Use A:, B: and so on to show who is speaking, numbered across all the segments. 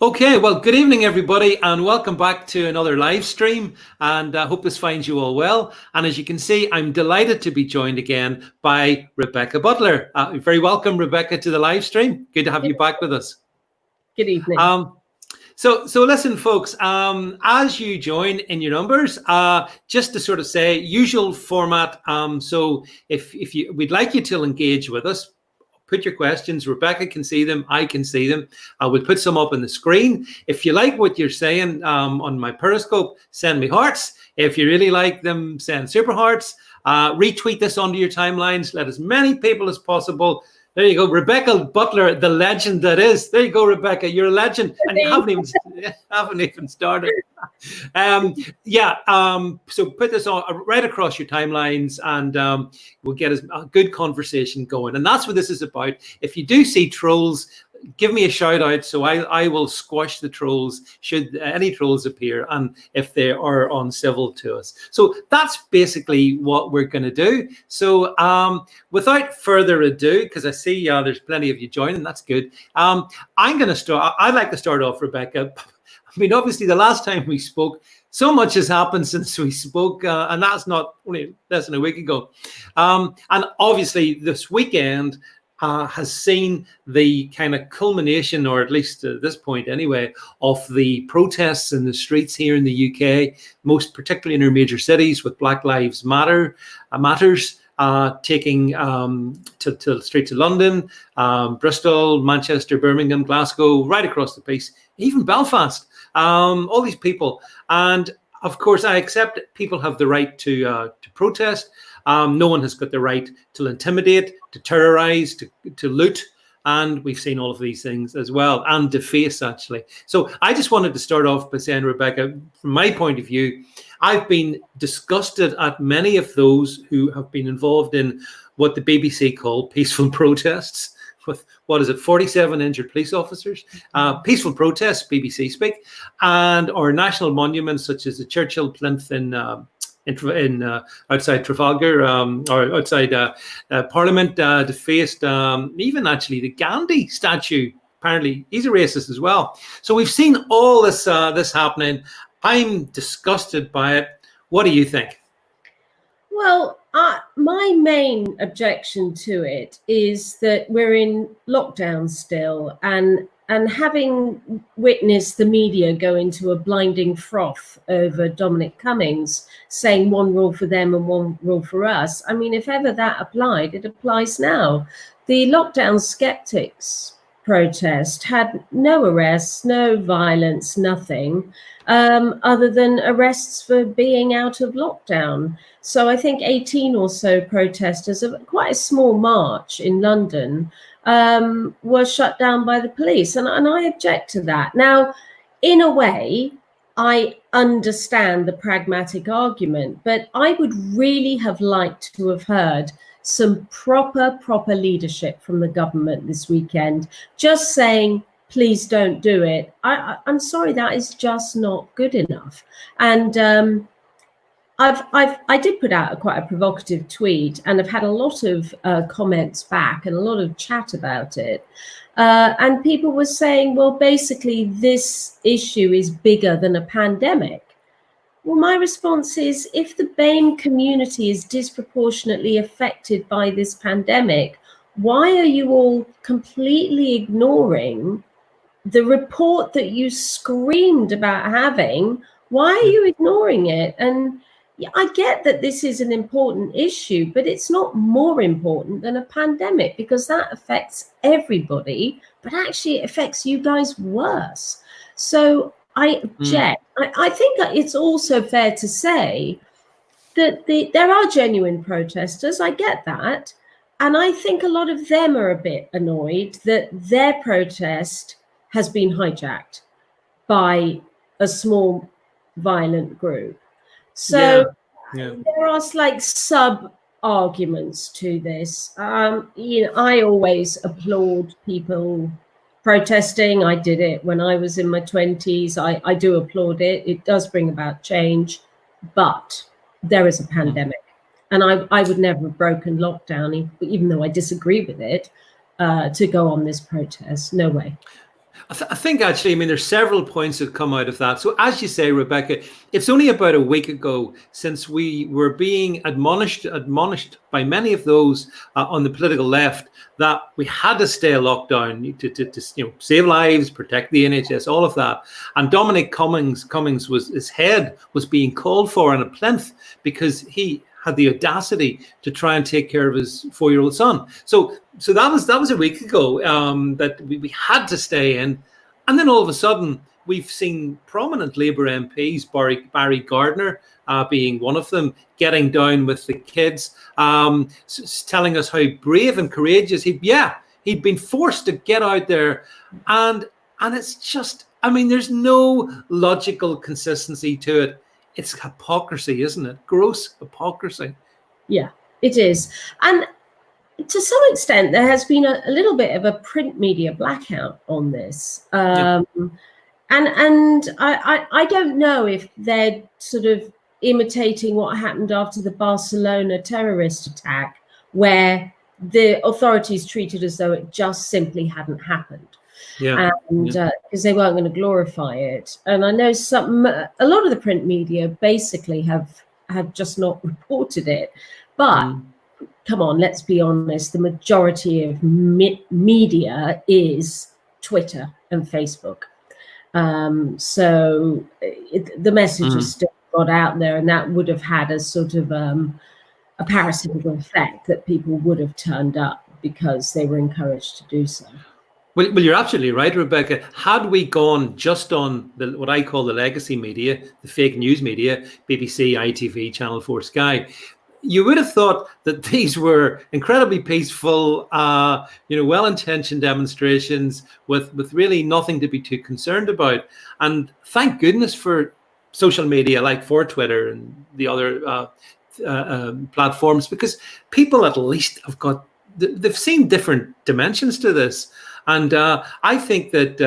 A: Okay, well, good evening, everybody, and welcome back to another live stream. And I hope this finds you all well. And as you can see, I'm delighted to be joined again by Rebecca Butler. Very welcome, Rebecca, to the live stream. Good to have you back with us.
B: Good evening.
A: So listen, folks, as you join in your numbers, just to sort of say, usual format. So if we'd like you to engage with us. Put your questions. Rebecca can see them. I can see them. We'll put some up on the screen. If you like what you're saying on my Periscope, send me hearts. If you really like them, send super hearts. Retweet this onto your timelines. Let as many people as possible. There you go. Rebecca Butler, the legend that is. There you go, Rebecca. You're a legend. And you haven't even started. So put this on right across your timelines and we'll get a good conversation going. And that's what this is about. If you do see trolls, give me a shout out so I will squash the trolls should any trolls appear and if they are uncivil to us. So that's basically what we're going to do. So without further ado, because I see there's plenty of you joining, that's good. I'm going to start. I'd like to start off, Rebecca. I mean, obviously, the last time we spoke, so much has happened since we spoke, and that's not only less than a week ago. And obviously, this weekend has seen the kind of culmination, or at least at this point anyway, of the protests in the streets here in the UK, most particularly in our major cities, with Black Lives Matters. Taking to the streets of London, Bristol, Manchester, Birmingham, Glasgow, right across the piece, even Belfast, all these people. And of course, I accept that people have the right to protest. No one has got the right to intimidate, to terrorize, to loot. And we've seen all of these things as well, and deface, actually. So I just wanted to start off by saying, Rebecca, from my point of view, I've been disgusted at many of those who have been involved in what the BBC call peaceful protests, with, 47 injured police officers, peaceful protests, BBC speak, and our national monuments such as the Churchill plinth in outside Trafalgar or outside Parliament, defaced, even actually the Gandhi statue. Apparently, he's a racist as well. So we've seen all this happening. I'm disgusted by it. What do you think?
B: Well, my main objection to it is that we're in lockdown still, and having witnessed the media go into a blinding froth over Dominic Cummings saying one rule for them and one rule for us. I mean, if ever that applied, it applies now. The lockdown skeptics protest had no arrests, no violence, nothing, other than arrests for being out of lockdown. So I think 18 or so protesters of quite a small march in London were shut down by the police. And I object to that. Now, in a way, I understand the pragmatic argument, but I would really have liked to have heard some proper leadership from the government this weekend, just saying, please don't do it. I'm sorry, that is just not good enough. And I did put out quite a provocative tweet, and I've had a lot of comments back and a lot of chat about it. And people were saying, well, basically, this issue is bigger than a pandemic. Well, my response is, if the BAME community is disproportionately affected by this pandemic, why are you all completely ignoring the report that you screamed about having? Why are you ignoring it? And yeah, I get that this is an important issue, but it's not more important than a pandemic, because that affects everybody, but actually it affects you guys worse. So I object. I think that it's also fair to say that there are genuine protesters. I get that. And I think a lot of them are a bit annoyed that their protest has been hijacked by a small violent group. So there are like sub arguments to this. I always applaud people protesting. I did it when I was in my 20s. I do applaud it. It does bring about change, but there is a pandemic. And I would never have broken lockdown, even though I disagree with it, to go on this protest. No way.
A: I think actually, I mean, there's several points that come out of that. So as you say, Rebecca, it's only about a week ago since we were being admonished by many of those on the political left that we had to stay locked down to save lives, protect the NHS, all of that. And Dominic Cummings was, his head was being called for in a plinth because he had the audacity to try and take care of his 4-year-old son. So that was a week ago that we had to stay in. And then all of a sudden, we've seen prominent Labour MPs, Barry Gardner being one of them, getting down with the kids, telling us how brave and courageous he'd been forced to get out there. And it's just, I mean, there's no logical consistency to it. It's hypocrisy, isn't it? Gross hypocrisy.
B: Yeah, it is. And to some extent, there has been a little bit of a print media blackout on this. And I don't know if they're sort of imitating what happened after the Barcelona terrorist attack, where the authorities treated as though it just simply hadn't happened. Because they weren't going to glorify it. And I know a lot of the print media basically have just not reported it. But come on, let's be honest, the majority of media is Twitter and Facebook. So the message has still got out there, and that would have had a sort of a parasitical effect that people would have turned up because they were encouraged to do so.
A: Well, you're absolutely right, Rebecca. Had we gone just on what I call the legacy media, the fake news media, BBC, ITV, Channel 4, Sky, you would have thought that these were incredibly peaceful, well-intentioned demonstrations with really nothing to be too concerned about. And thank goodness for social media, like for Twitter and the other platforms, because people at least they've seen different dimensions to this. And I think that,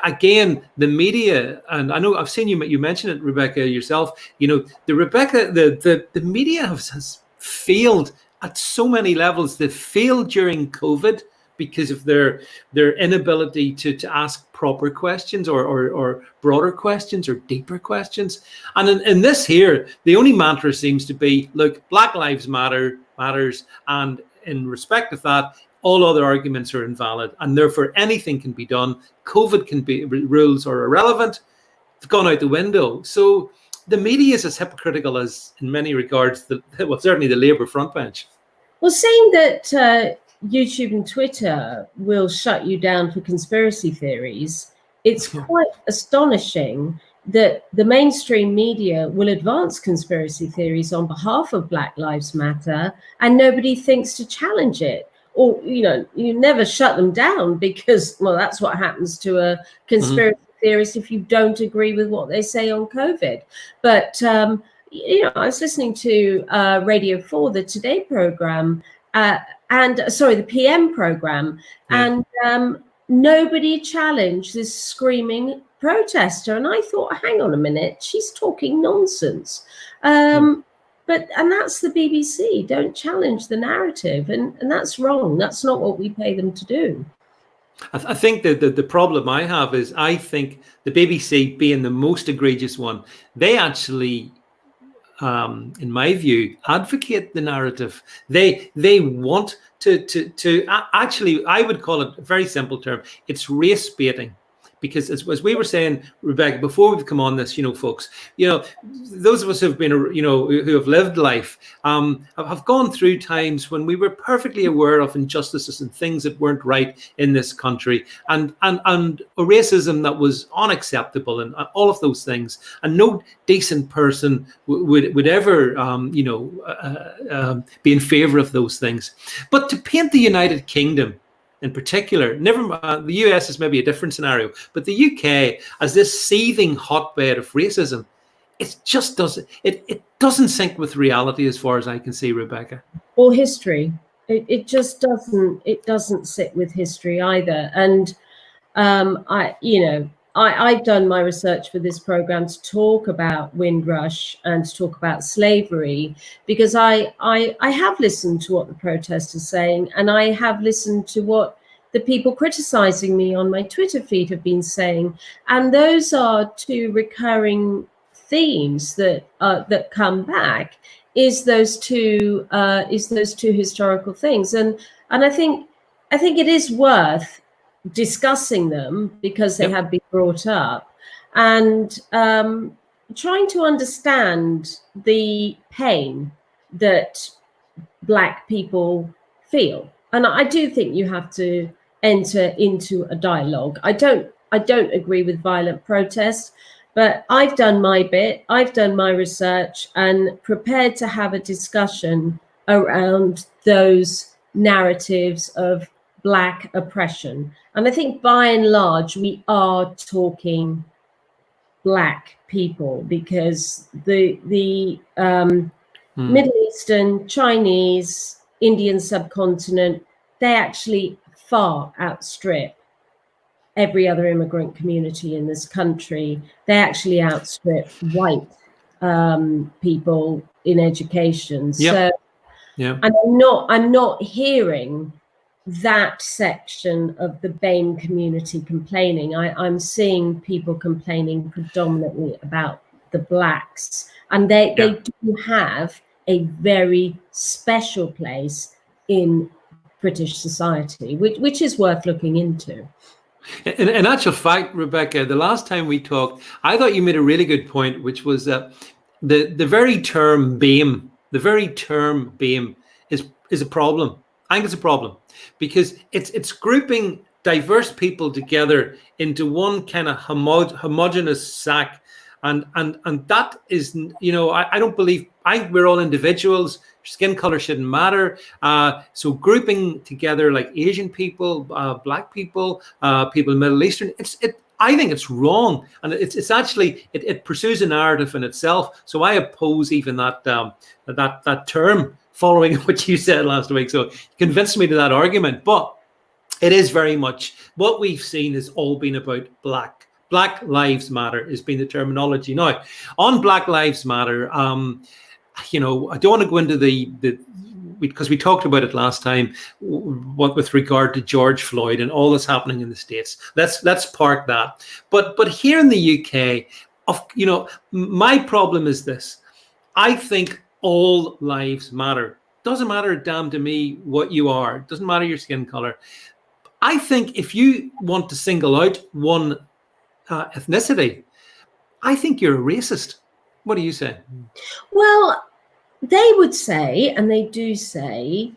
A: again, the media, and I know I've seen you mention it, Rebecca, yourself, the media has failed at so many levels. They failed during COVID because of their inability to ask proper questions or broader questions or deeper questions. And in this here, the only mantra seems to be, look, Black Lives matters. And in respect of that, all other arguments are invalid, and therefore anything can be done. COVID rules are irrelevant. It's gone out the window. So the media is as hypocritical as, in many regards, certainly the Labour frontbench.
B: Well, saying that YouTube and Twitter will shut you down for conspiracy theories, it's quite astonishing that the mainstream media will advance conspiracy theories on behalf of Black Lives Matter, and nobody thinks to challenge it. Or, you never shut them down because, well, that's what happens to a conspiracy theorist if you don't agree with what they say on COVID. But, I was listening to Radio 4, the Today program, the PM program, and nobody challenged this screaming protester. And I thought, hang on a minute, she's talking nonsense. And that's the BBC. Don't challenge the narrative. And that's wrong. That's not what we pay them to do.
A: I think that the problem I have is I think the BBC, being the most egregious one, they actually, in my view, advocate the narrative. They want to actually, I would call it a very simple term. It's race baiting. Because as we were saying, Rebecca, before we've come on this, folks, those of us who've been, who have lived life, have gone through times when we were perfectly aware of injustices and things that weren't right in this country, and a racism that was unacceptable, and all of those things. And no decent person would ever, be in favor of those things. But to paint the United Kingdom in particular, the US is maybe a different scenario, but the UK as this seething hotbed of racism, it just doesn't, it doesn't sync with reality as far as I can see, Rebecca.
B: Or history. It just doesn't sit with history either. And I've done my research for this program to talk about Windrush and to talk about slavery, because I have listened to what the protesters are saying, and I have listened to what the people criticizing me on my Twitter feed have been saying. And those are two recurring themes that come back, is those two historical things. And I think it is worth discussing them because they have been brought up, and trying to understand the pain that Black people feel. And I do think you have to enter into a dialogue. I don't agree with violent protest, but I've done my bit, I've done my research, and prepared to have a discussion around those narratives of Black oppression. And I think by and large, we are talking Black people, because the Middle Eastern, Chinese, Indian subcontinent, they actually far outstrip every other immigrant community in this country. They actually outstrip white people in education. So, and I'm not hearing that section of the BAME community complaining. I'm seeing people complaining predominantly about the Blacks, and they do have a very special place in British society, which is worth looking into.
A: In actual fact, Rebecca, the last time we talked, I thought you made a really good point, which was that the very term BAME, is a problem. I think it's a problem because it's grouping diverse people together into one kind of homogenous sack. And that is, I don't believe, we're all individuals. Skin color shouldn't matter. So grouping together like Asian people, Black people, people Middle Eastern, I think it's wrong, and it's actually it pursues a narrative in itself. So I oppose even that term, following what you said last week. So you convinced me to that argument, but it is very much what we've seen has all been about Black Lives Matter has been the terminology. Now, on Black Lives Matter, I don't want to go into the because we talked about it last time, what with regard to George Floyd and all that's happening in the States. Let's park that. But here in the UK, my problem is this. I think all lives matter. Doesn't matter a damn to me what you are. Doesn't matter your skin color. I think if you want to single out one ethnicity, I think you're a racist. What do you say?
B: Well, they would say, and they do say,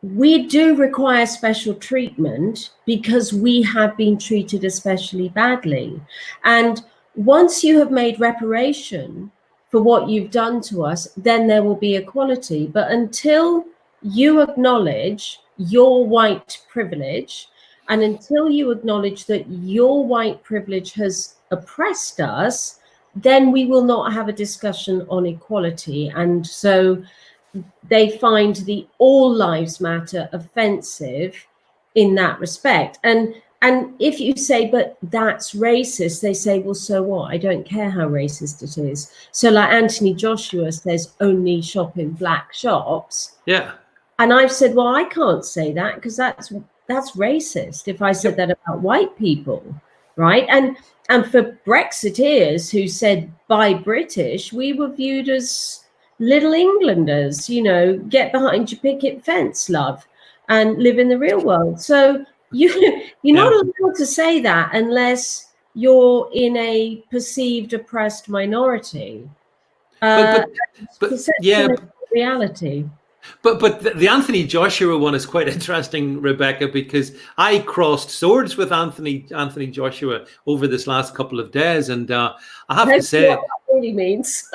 B: we do require special treatment because we have been treated especially badly. And once you have made reparation for what you've done to us, then there will be equality. But until you acknowledge your white privilege, and until you acknowledge that your white privilege has oppressed us, then we will not have a discussion on equality. And so they find the all lives matter offensive in that respect. And if you say, but that's racist, they say, well, so what? I don't care how racist it is. So like Anthony Joshua says, only shop in Black shops.
A: Yeah.
B: And I've said, well, I can't say that because that's racist if I said that about white people, right? And for Brexiteers who said buy British, we were viewed as little Englanders, get behind your picket fence, love, and live in the real world. So you're not allowed to say that unless you're in a perceived oppressed minority.
A: But
B: reality.
A: But the Anthony Joshua one is quite interesting, Rebecca, because I crossed swords with Anthony Joshua over this last couple of days, and I have to say,
B: what that really means.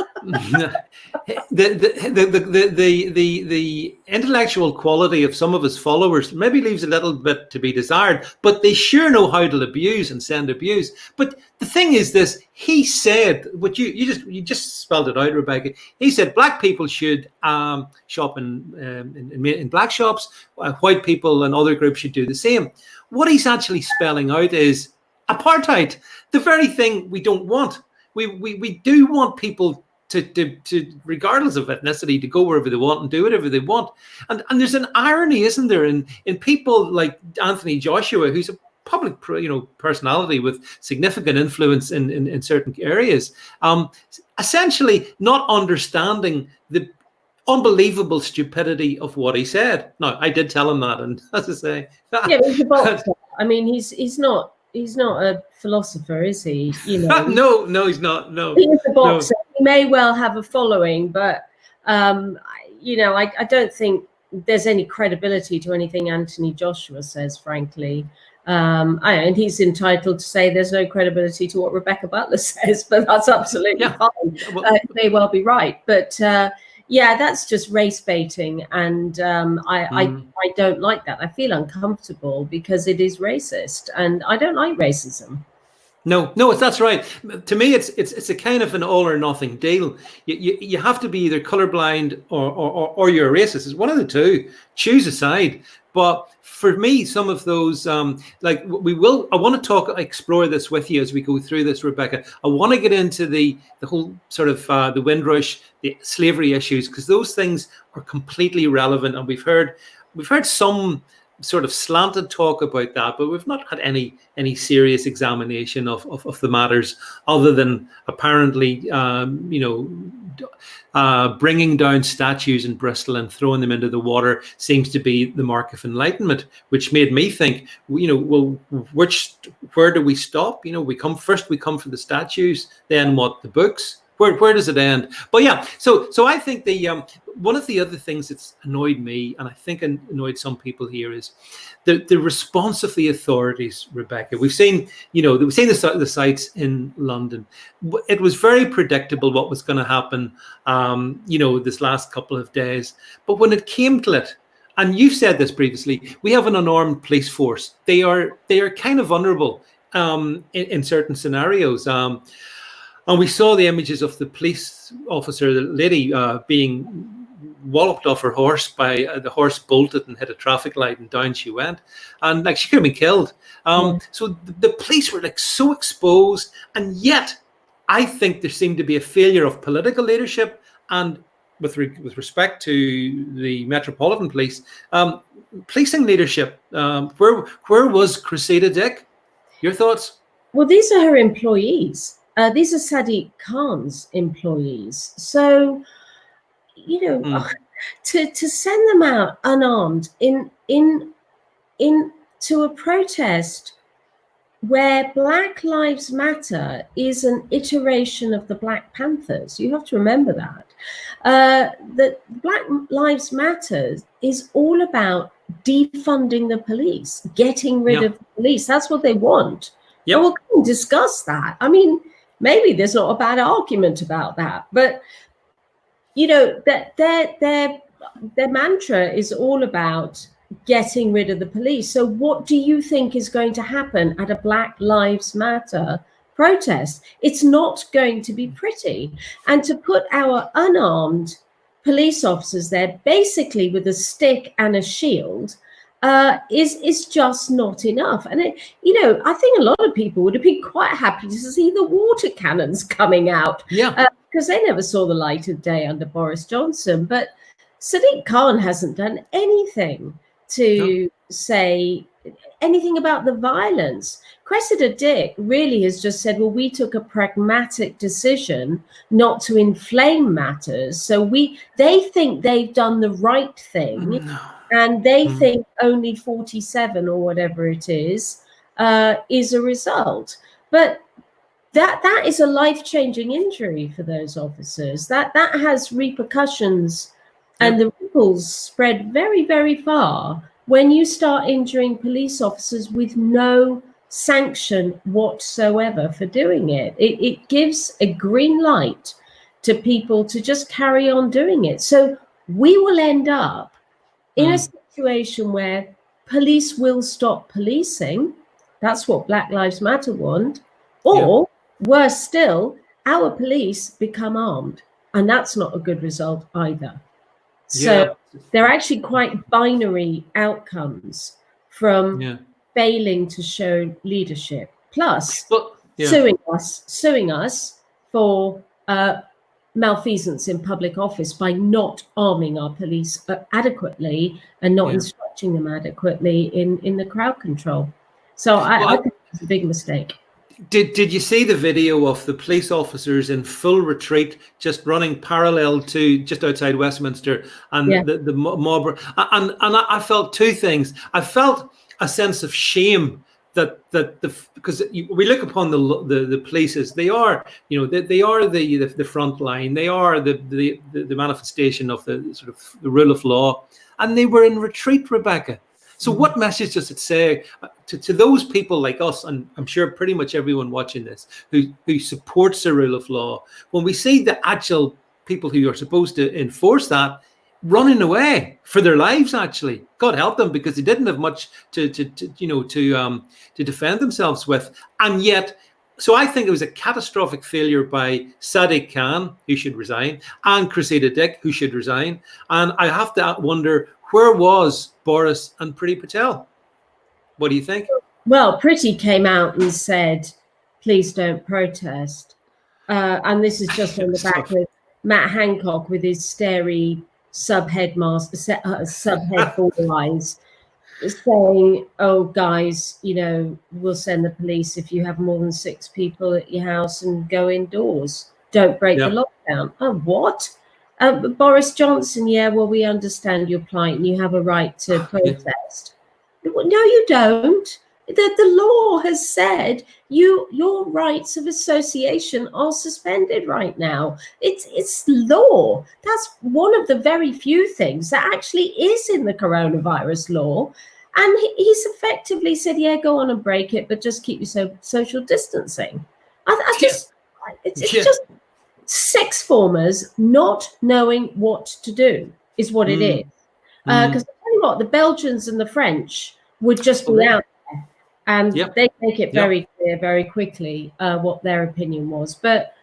A: the intellectual quality of some of his followers maybe leaves a little bit to be desired, but they sure know how to abuse and send abuse. But the thing is this: he said, what you just spelled it out, Rebecca. He said Black people should shop in Black shops, white people and other groups should do the same. What he's actually spelling out is apartheid, the very thing we don't want. We do want people to regardless of ethnicity, to go wherever they want and do whatever they want. And there's an irony, isn't there, in people like Anthony Joshua, who's a public personality with significant influence in certain areas, essentially not understanding the unbelievable stupidity of what he said. Now, I did tell him that, and as I say,
B: yeah, he's a boxer. I mean, he's not a philosopher, is he?
A: No, he's not. No,
B: he is a boxer.
A: No.
B: He may well have a following, but I don't think there's any credibility to anything Anthony Joshua says, frankly. And he's entitled to say there's no credibility to what Rebecca Butler says, but that's absolutely fine. He may well be right, but that's just race baiting, and I don't like that. I feel uncomfortable because it is racist, and I don't like racism.
A: No, that's right. To me, it's a kind of an all or nothing deal. You have to be either colorblind or you're a racist. It's one of the two. Choose a side. But for me, some of those, I want to explore this with you as we go through this, Rebecca. I want to get into the whole sort of the Windrush, the slavery issues, because those things are completely relevant, and we've heard some sort of slanted talk about that, but we've not had any serious examination of the matters, other than apparently bringing down statues in Bristol and throwing them into the water seems to be the mark of enlightenment, which made me think, where do we stop? We come for the statues, then what? The books? Where does it end? But yeah, so I think the one of the other things that's annoyed me, and I think annoyed some people here, is the response of the authorities, Rebecca. We've seen the sites in London. It was very predictable what was going to happen, this last couple of days. But when it came to it, and you've said this previously, we have an unarmed police force. They are kind of vulnerable in certain scenarios. And we saw the images of the police officer, the lady, being walloped off her horse by the horse bolted and hit a traffic light, and down she went. And she could have been killed. So the police were so exposed, and yet I think there seemed to be a failure of political leadership. And with respect to the Metropolitan Police, policing leadership, where was Cressida Dick? Your thoughts?
B: Well, these are her employees. These are Sadiq Khan's employees. So, to send them out unarmed into a protest where Black Lives Matter is an iteration of the Black Panthers. You have to remember that. That Black Lives Matter is all about defunding the police, getting rid of the police. That's what they want.
A: Yep.
B: We'll come and discuss that. I mean, maybe there's not a bad argument about that, but that their mantra is all about getting rid of the police. So what do you think is going to happen at a Black Lives Matter protest? It's not going to be pretty. And to put our unarmed police officers there, basically with a stick and a shield, is just not enough. And I think a lot of people would have been quite happy to see the water cannons coming out, because they never saw the light of day under Boris Johnson. But Sadiq Khan hasn't done anything to say anything about the violence. Cressida Dick really has just said, well, we took a pragmatic decision not to inflame matters. So they think they've done the right thing. And they think only 47 or whatever it is a result. But that is a life-changing injury for those officers. That has repercussions, and the ripples spread very, very far when you start injuring police officers with no sanction whatsoever for doing it. It gives a green light to people to just carry on doing it. So we will end up in a situation where police will stop policing. That's what Black Lives Matter want. Or worse still, our police become armed. And that's not a good result either. So they're actually quite binary outcomes from failing to show leadership. Plus, suing us for malfeasance in public office by not arming our police adequately and not instructing them adequately in the crowd control. So I think it's a big mistake.
A: Did you see the video of the police officers in full retreat, just running parallel to just outside Westminster, and the mob? And I felt two things. I felt a sense of shame because we look upon the police as they are, they are the front line. They are the manifestation of the sort of the rule of law, and they were in retreat, Rebecca. So what message does it say to those people like us, and I'm sure pretty much everyone watching this, who supports the rule of law, when we see the actual people who are supposed to enforce that running away for their lives? Actually, God help them, because they didn't have much to defend themselves with, and yet. So I think it was a catastrophic failure by Sadiq Khan, who should resign, and Cressida Dick, who should resign. And I have to wonder, where was Boris and Priti Patel? What do you think?
B: Well, Priti came out and said, please don't protest. And this is just on the back of Matt Hancock with his starey subhead ball eyes, saying, oh, guys, we'll send the police if you have more than 6 people at your house, and go indoors. Don't break the lockdown. Oh, what? Boris Johnson, well, we understand your plight and you have a right to protest. No, you don't. The law has said your rights of association are suspended right now. It's law. That's one of the very few things that actually is in the coronavirus law. And he's effectively said, go on and break it, but just keep your social distancing. It's just sixth formers not knowing what to do is what it is. Because I tell you what, the Belgians and the French would just be out there, and they make it very clear very quickly what their opinion was. But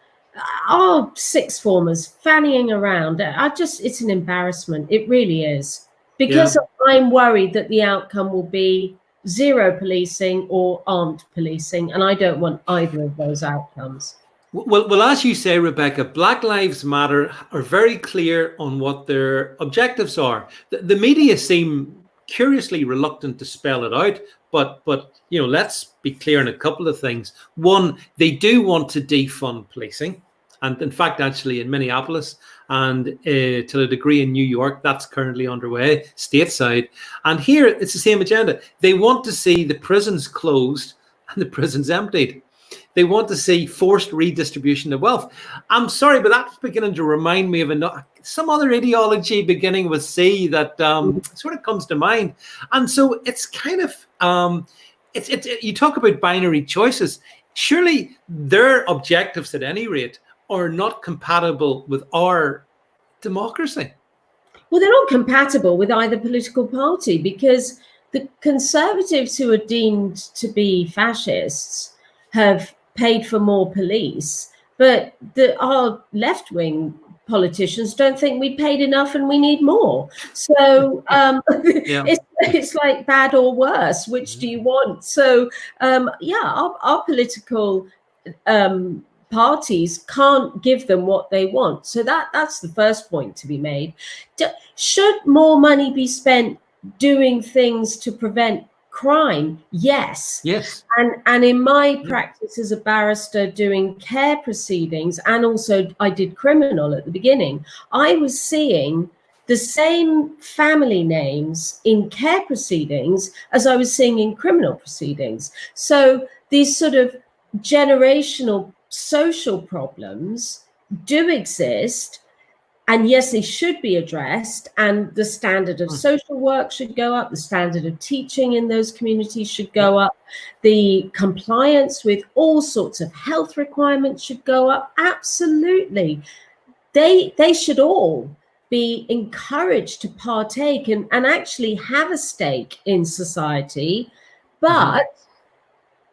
B: our sixth formers fannying around, it's an embarrassment. It really is. Because I'm worried that the outcome will be zero policing or armed policing, and I don't want either of those outcomes.
A: Well, as you say, Rebecca, Black Lives Matter are very clear on what their objectives are. The media seem curiously reluctant to spell it out, but let's be clear on a couple of things. One, they do want to defund policing, and in fact, actually, in Minneapolis and to a degree in New York, that's currently underway stateside. And here, it's the same agenda. They want to see the prisons closed and the prisons emptied. They want to see forced redistribution of wealth. I'm sorry, but that's beginning to remind me of some other ideology beginning with C that sort of comes to mind. And so it's kind of, you talk about binary choices. Surely their objectives at any rate are not compatible with our democracy.
B: Well, they're not compatible with either political party, because the Conservatives, who are deemed to be fascists, have paid for more police, but our left-wing politicians don't think we paid enough and we need more. So it's like bad or worse. Which do you want? So our political parties can't give them what they want. So that's the first point to be made. Should more money be spent doing things to prevent crime? Yes. And in my practice as a barrister doing care proceedings, and also I did criminal at the beginning, I was seeing the same family names in care proceedings as I was seeing in criminal proceedings. So these sort of generational social problems do exist. And yes, they should be addressed, and the standard of social work should go up, the standard of teaching in those communities should go up, the compliance with all sorts of health requirements should go up. Absolutely. They should all be encouraged to partake and actually have a stake in society. But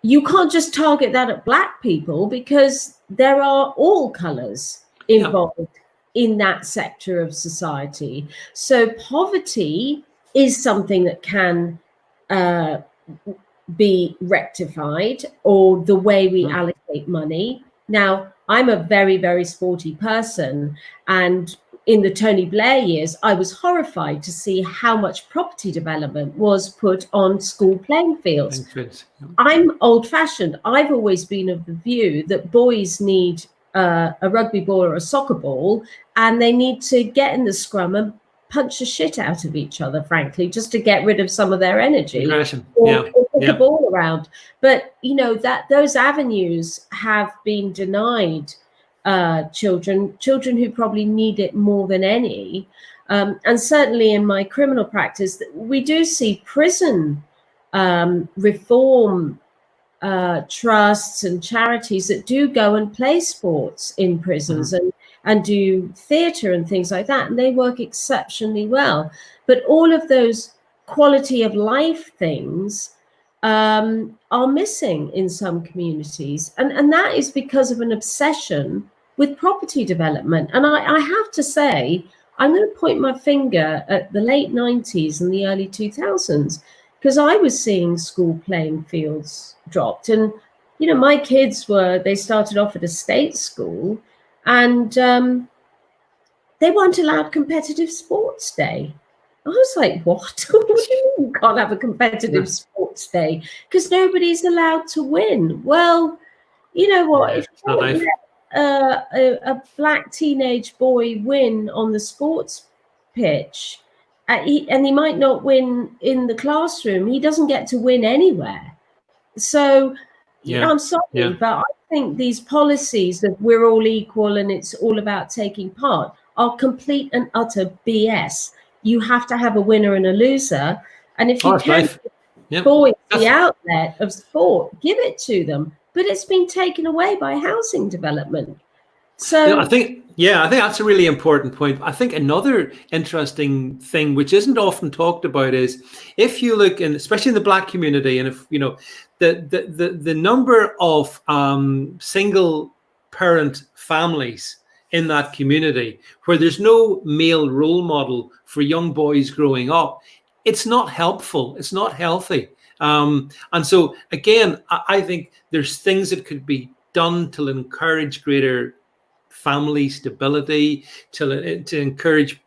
B: you can't just target that at Black people, because there are all colours involved in that sector of society. So poverty is something that can be rectified, or the way we allocate money. Now, I'm a very, very sporty person. And in the Tony Blair years, I was horrified to see how much property development was put on school playing fields. I'm old-fashioned. I've always been of the view that boys need a rugby ball or a soccer ball, and they need to get in the scrum and punch the shit out of each other, frankly, just to get rid of some of their energy, or kick the ball around. But that those avenues have been denied children who probably need it more than any. And certainly in my criminal practice, we do see prison reform trusts and charities that do go and play sports in prisons and do theatre and things like that, and they work exceptionally well. But all of those quality of life things are missing in some communities, and that is because of an obsession with property development. And I have to say, I'm going to point my finger at the late 90s and the early 2000s, because I was seeing school playing fields dropped. And, my kids they started off at a state school, and they weren't allowed competitive sports day. I was like, what? What do you mean you can't have a competitive sports day? Because nobody's allowed to win. Well, you know what? If you let a black teenage boy win on the sports pitch, and he might not win in the classroom, he doesn't get to win anywhere. So I'm sorry, but I think these policies that we're all equal and it's all about taking part are complete and utter BS. You have to have a winner and a loser. And if you can give boys the outlet of sport, give it to them. But it's been taken away by housing development. So
A: I think that's a really important point. I think another interesting thing, which isn't often talked about, is if you look, and especially in the Black community, and if the number of single parent families in that community where there's no male role model for young boys growing up, it's not helpful. It's not healthy. And so again, I think there's things that could be done to encourage greater family stability, to encourage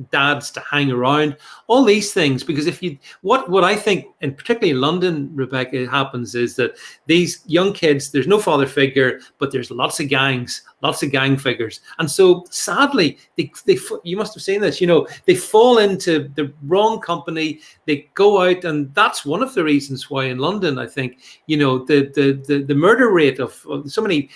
A: dads to hang around, all these things. Because if you what I think, and particularly in London, Rebecca, happens is that these young kids, there's no father figure, but there's lots of gangs, lots of gang figures, and so sadly they you must have seen this, they fall into the wrong company, they go out, and that's one of the reasons why in London, I think, the murder rate of so many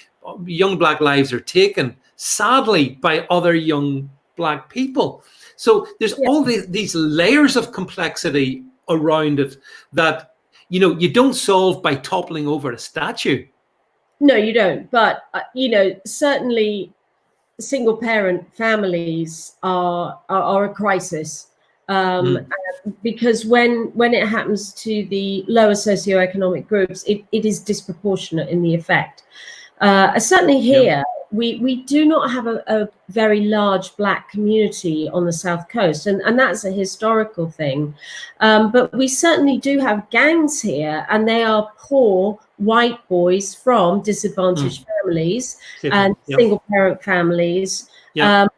A: young Black lives are taken, sadly, by other young Black people. So there's all these layers of complexity around it that you don't solve by toppling over a statue.
B: No, you don't. But certainly single parent families are a crisis, because when it happens to the lower socioeconomic groups, it is disproportionate in the effect. Certainly here, we do not have a very large Black community on the South Coast, and that's a historical thing. But we certainly do have gangs here, and they are poor white boys from disadvantaged families and single parent families,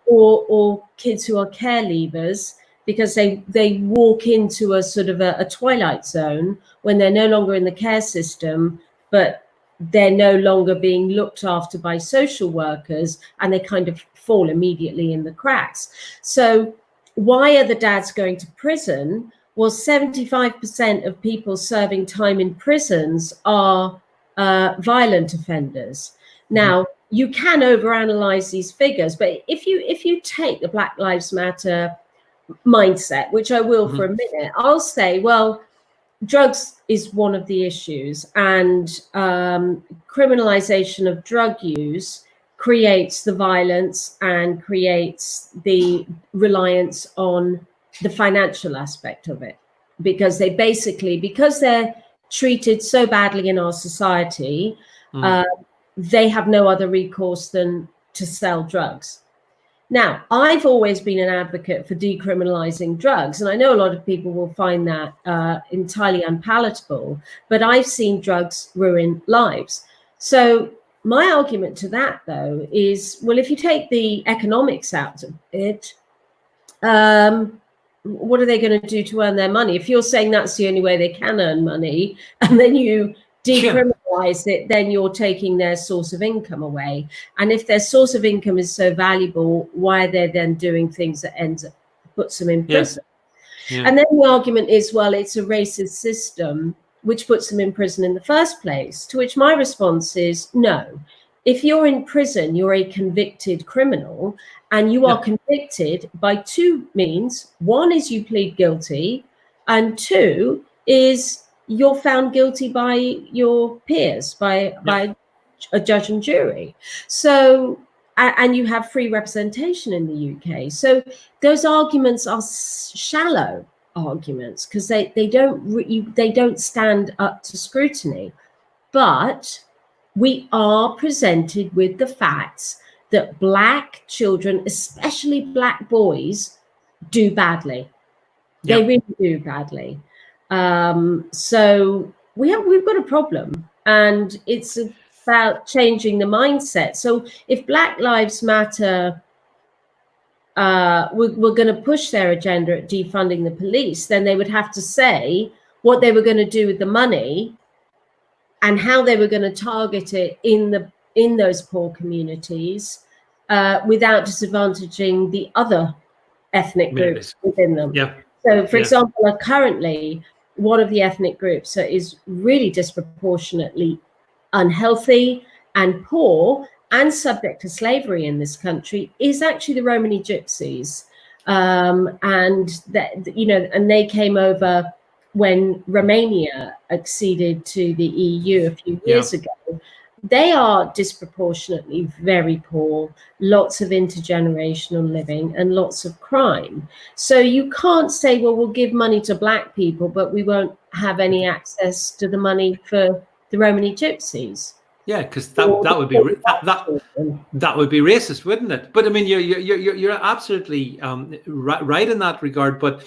B: or kids who are care leavers, because they walk into a sort of a twilight zone when they're no longer in the care system, but they're no longer being looked after by social workers, and they kind of fall immediately in the cracks. So why are the dads going to prison? Well, 75% of people serving time in prisons are violent offenders. Now, you can overanalyze these figures, but if you take the Black Lives Matter mindset, which I will for a minute, I'll say, well, drugs is one of the issues, and criminalization of drug use creates the violence and creates the reliance on the financial aspect of it, because they're treated so badly in our society, they have no other recourse than to sell drugs. Now, I've always been an advocate for decriminalizing drugs, and I know a lot of people will find that entirely unpalatable, but I've seen drugs ruin lives. So my argument to that, though, is, well, if you take the economics out of it, what are they going to do to earn their money? If you're saying that's the only way they can earn money, and then you decriminalize it, then you're taking their source of income away. And if their source of income is so valuable, why are they then doing things that puts them in prison? Yeah. And then the argument is, well, it's a racist system which puts them in prison in the first place, to which my response is no. If you're in prison, you're a convicted criminal, and you are convicted by two means. One is you plead guilty, and two is you're found guilty by your peers, by a judge and jury. So, and you have free representation in the UK. So those arguments are shallow arguments, because they don't stand up to scrutiny. But we are presented with the facts that Black children, especially Black boys, do badly. They really do badly. So we've got a problem, and it's about changing the mindset. So if Black Lives Matter were going to push their agenda at defunding the police, then they would have to say what they were going to do with the money and how they were going to target it in those poor communities without disadvantaging the other ethnic groups within them. So, for example, currently, one of the ethnic groups that is really disproportionately unhealthy and poor and subject to slavery in this country is actually the Romani Gypsies. And they came over when Romania acceded to the EU a few years ago. They are disproportionately very poor, lots of intergenerational living and lots of crime. So you can't say, well, we'll give money to Black people, but we won't have any access to the money for the Romani Gypsies.
A: Yeah, because that would be that would be racist, wouldn't it? But I mean, you're absolutely right in that regard. But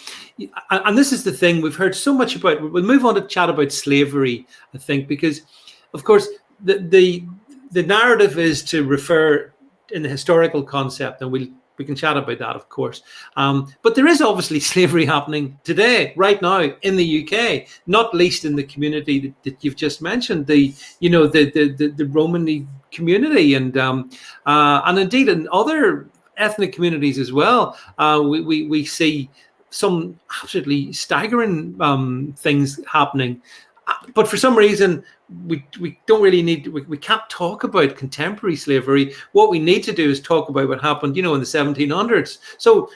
A: and this is the thing we've heard so much about. We'll move on to chat about slavery, I think, because of course the narrative is to refer in the historical concept, and we can chat about that, of course. But there is obviously slavery happening today, right now, in the UK, not least in the community that you've just mentioned, the Romani community, and indeed in other ethnic communities as well. We see some absolutely staggering things happening. But for some reason, we don't really we can't talk about contemporary slavery. What we need to do is talk about what happened, in the 1700s. So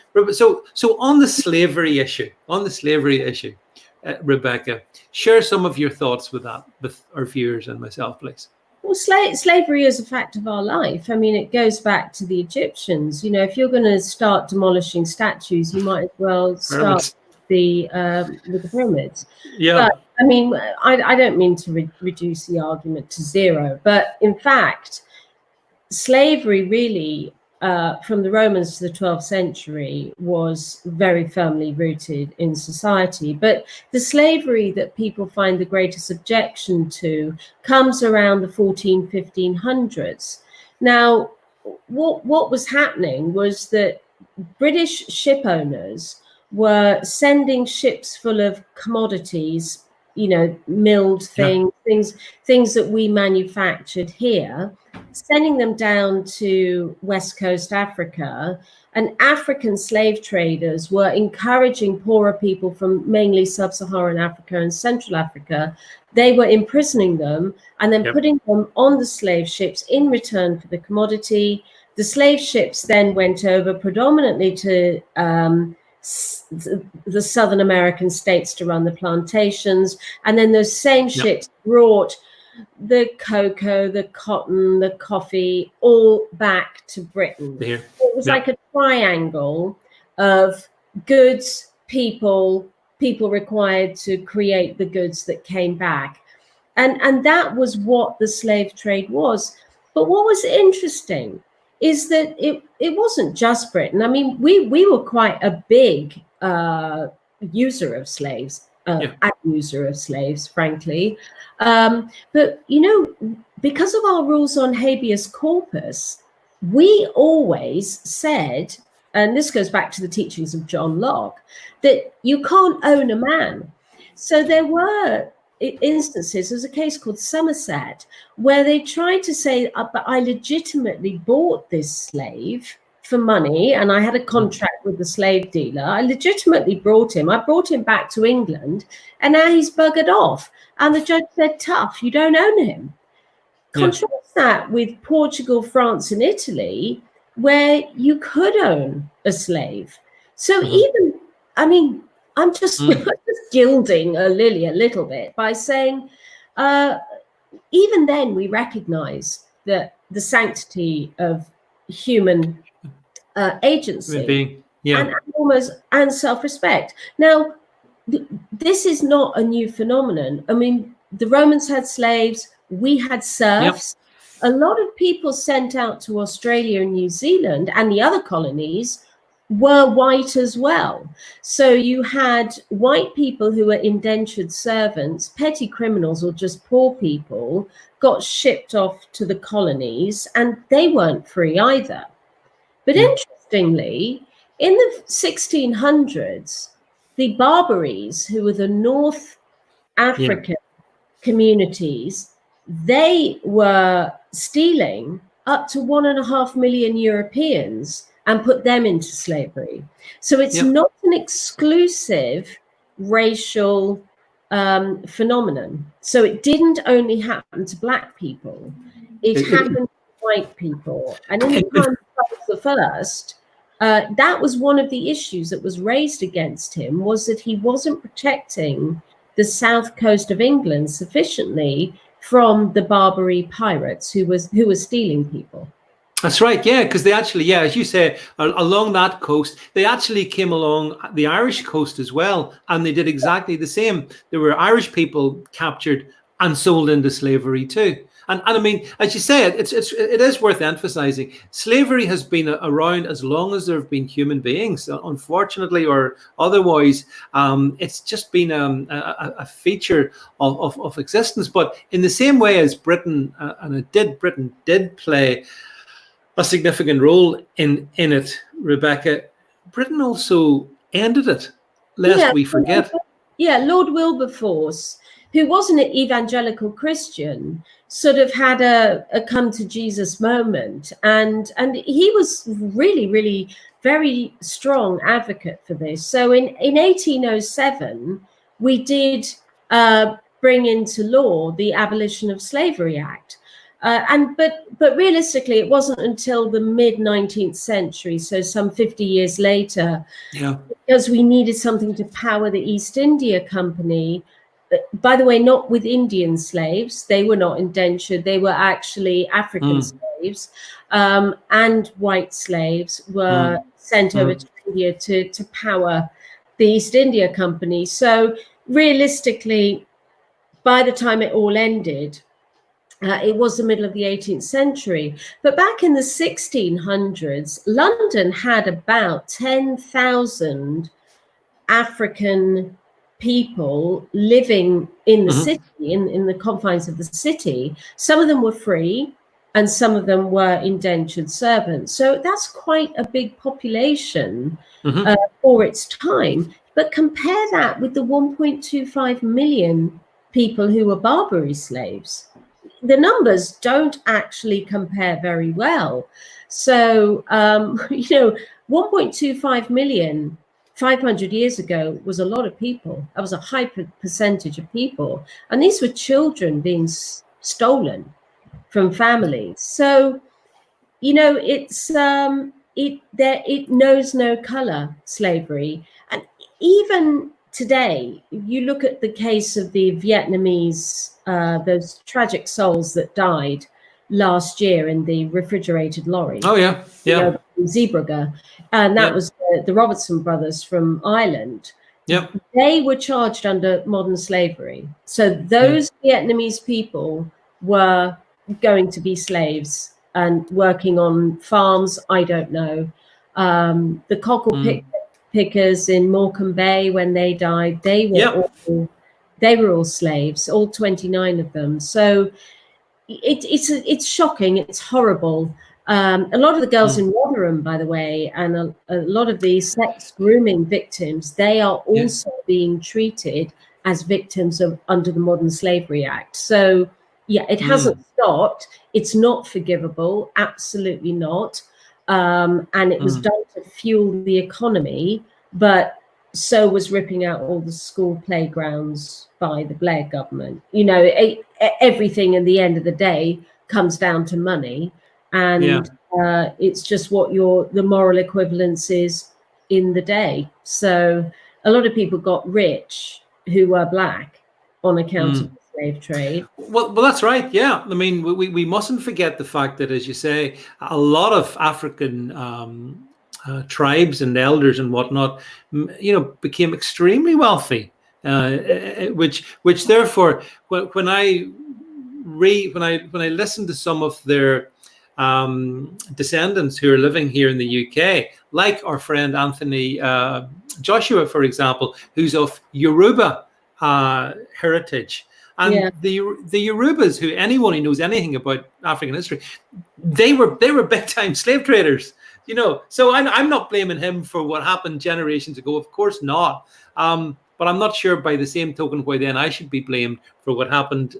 A: on the slavery issue, Rebecca, share some of your thoughts with that, with our viewers and myself, please.
B: Well, slavery is a fact of our life. I mean, it goes back to the Egyptians. If you're going to start demolishing statues, you might as well start with the pyramids.
A: Yeah.
B: But, I mean, I don't mean to reduce the argument to zero, but in fact, slavery really, from the Romans to the 12th century, was very firmly rooted in society. But the slavery that people find the greatest objection to comes around the 1500s. Now, what was happening was that British ship owners were sending ships full of commodities, milled things that we manufactured here, sending them down to West Coast Africa. And African slave traders were encouraging poorer people from mainly sub-Saharan Africa and Central Africa. They were imprisoning them and then putting them on the slave ships in return for the commodity. The slave ships then went over predominantly to the Southern American states to run the plantations, and then those same ships brought the cocoa, the cotton, the coffee, all back to Britain. It was like a triangle of goods, people required to create the goods that came back, and that was what the slave trade was. But what was interesting is that it wasn't just Britain. I mean, we were quite a big user of slaves, abuser of slaves, frankly. But, because of our rules on habeas corpus, we always said, and this goes back to the teachings of John Locke, that you can't own a man. So there were instances, there's a case called Somerset, where they tried to say, but I legitimately bought this slave for money, and I had a contract with the slave dealer. I legitimately brought him. I brought him back to England, and now he's buggered off. And the judge said, tough, you don't own him. Contrast that with Portugal, France, and Italy, where you could own a slave. So even, I mean, I'm just gilding a lily a little bit by saying, even then we recognize that the sanctity of human agency and self-respect. Now, this is not a new phenomenon. I mean, the Romans had slaves, we had serfs. A lot of people sent out to Australia and New Zealand and the other colonies were white as well. So you had white people who were indentured servants, petty criminals, or just poor people got shipped off to the colonies, and they weren't free either. But interestingly, in the 1600s, the Barbaries, who were the North African communities, they were stealing up to 1.5 million Europeans and put them into slavery. So it's not an exclusive racial phenomenon. So it didn't only happen to black people, it happened to white people. And in the time of Charles I, that was one of the issues that was raised against him, was that he wasn't protecting the south coast of England sufficiently from the Barbary pirates who were stealing people.
A: That's right, yeah, because they actually, as you say, along that coast, they actually came along the Irish coast as well, and they did exactly the same. There were Irish people captured and sold into slavery too. And I mean, as you say, it is worth emphasizing. Slavery has been around as long as there have been human beings, unfortunately or otherwise. It's just been a feature of existence. But in the same way as Britain, Britain did play a significant role in it, Rebecca, Britain also ended it, lest we forget.
B: Yeah, Lord Wilberforce, who wasn't an evangelical Christian, sort of had a come to Jesus moment. And he was really, really very strong advocate for this. So in 1807, we did bring into law the Abolition of Slavery Act. But realistically, it wasn't until the mid-19th century, so some 50 years later, because we needed something to power the East India Company. By the way, not with Indian slaves. They were not indentured. They were actually African slaves, and white slaves were sent over to India to power the East India Company. So realistically, by the time it all ended, it was the middle of the 18th century. But back in the 1600s, London had about 10,000 African people living in the city, in the confines of the city. Some of them were free and some of them were indentured servants. So that's quite a big population for its time. But compare that with the 1.25 million people who were Barbary slaves. The numbers don't actually compare very well. So, 1.25 million 500 years ago was a lot of people. That was a high percentage of people. And these were children being stolen from families. So, it's it knows no color, slavery. And even today, you look at the case of the Vietnamese, those tragic souls that died last year in the refrigerated lorry.
A: Oh, yeah. Yeah.
B: Zeebrugge. And that was the Robertson brothers from Ireland.
A: Yeah.
B: They were charged under modern slavery. So those Vietnamese people were going to be slaves and working on farms. I don't know. The cockle pickers in Morecambe Bay, when they died, they were all slaves, all 29 of them. So it's shocking. It's horrible. A lot of the girls in Rotherham, by the way, and a lot of the sex grooming victims, they are also being treated as victims of under the Modern Slavery Act. So yeah, it hasn't stopped. It's not forgivable, absolutely not. And it was done to fuel the economy, but so was ripping out all the school playgrounds by the Blair government. You know, everything in the end of the day comes down to money, and it's just what the moral equivalence is in the day. So a lot of people got rich who were black on account of the slave trade.
A: Well, that's right. Yeah, I mean, we mustn't forget the fact that, as you say, a lot of African tribes and elders and whatnot, you know, became extremely wealthy, which therefore, when I listen to some of their descendants who are living here in the UK, like our friend Anthony Joshua, for example, who's of Yoruba heritage. And the Yorubas, who anyone who knows anything about African history, they were big time slave traders, you know. So I'm not blaming him for what happened generations ago, of course not. But I'm not sure by the same token why then I should be blamed for what happened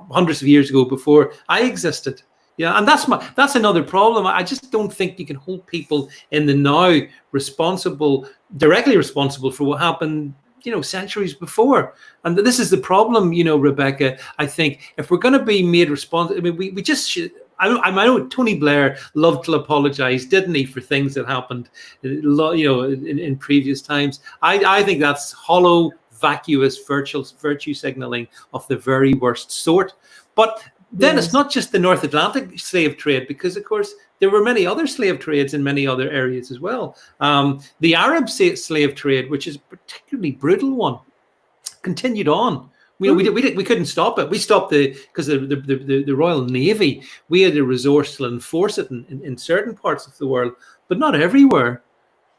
A: hundreds of years ago before I existed. Yeah, and that's another problem. I just don't think you can hold people in the now directly responsible for what happened, you know, centuries before. And this is the problem, you know, Rebecca. I think if we're going to be made responsible, I mean, we just should. I know Tony Blair loved to apologize, didn't he, for things that happened, you know, in previous times. I think that's hollow, vacuous virtue signaling of the very worst sort. But then it's not just the North Atlantic slave trade, because, of course, there were many other slave trades in many other areas as well. The Arab slave trade, which is a particularly brutal one, continued on. We couldn't stop it. We stopped because the Royal Navy. We had the resource to enforce it in certain parts of the world, but not everywhere.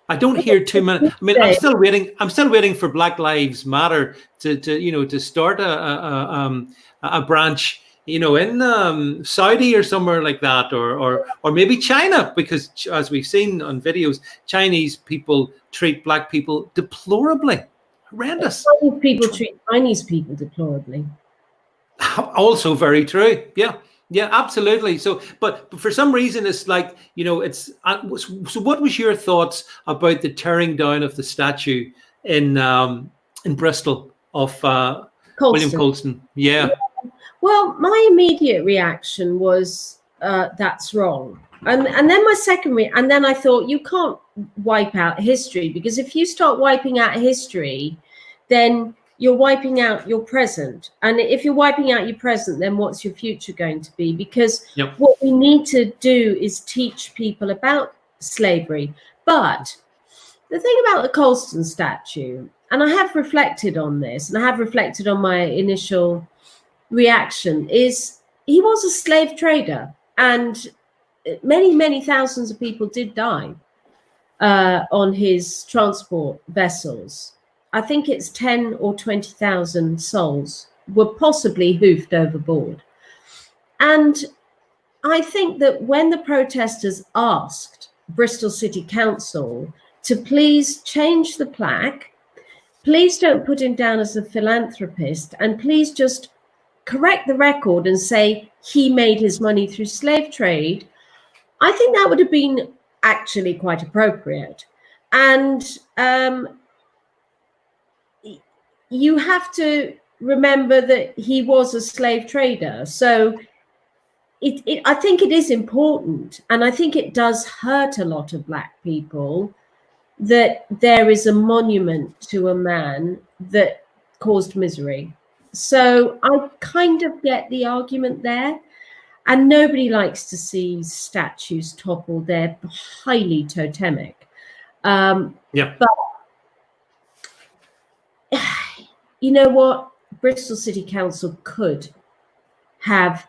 A: I don't hear too many. I mean, I'm still waiting for Black Lives Matter to start a branch, you know, in Saudi or somewhere like that, or maybe China, because as we've seen on videos, Chinese people treat black people deplorably. Horrendous.
B: Chinese people treat Chinese people deplorably.
A: Also very true. Yeah, absolutely. So, but for some reason, it's like, you know, it's. So, what was your thoughts about the tearing down of the statue in Bristol of William Colston? Yeah.
B: Well, my immediate reaction was that's wrong. And then my second and then I thought, you can't wipe out history, because if you start wiping out history, then you're wiping out your present. And if you're wiping out your present, then what's your future going to be? Because what we need to do is teach people about slavery. But the thing about the Colston statue, and I have reflected on this, and I have reflected on my initial reaction, is he was a slave trader, and many thousands of people did die on his transport vessels. I think it's 10 or 20,000 souls were possibly hoofed overboard. And I think that when the protesters asked Bristol City Council to please change the plaque, please don't put him down as a philanthropist, and please just correct the record and say he made his money through slave trade, I think that would have been actually quite appropriate. And you have to remember that he was a slave trader. So I think it is important, and I think it does hurt a lot of Black people that there is a monument to a man that caused misery. So I kind of get the argument there. And nobody likes to see statues toppled. They're highly totemic. But you know what? Bristol City Council could have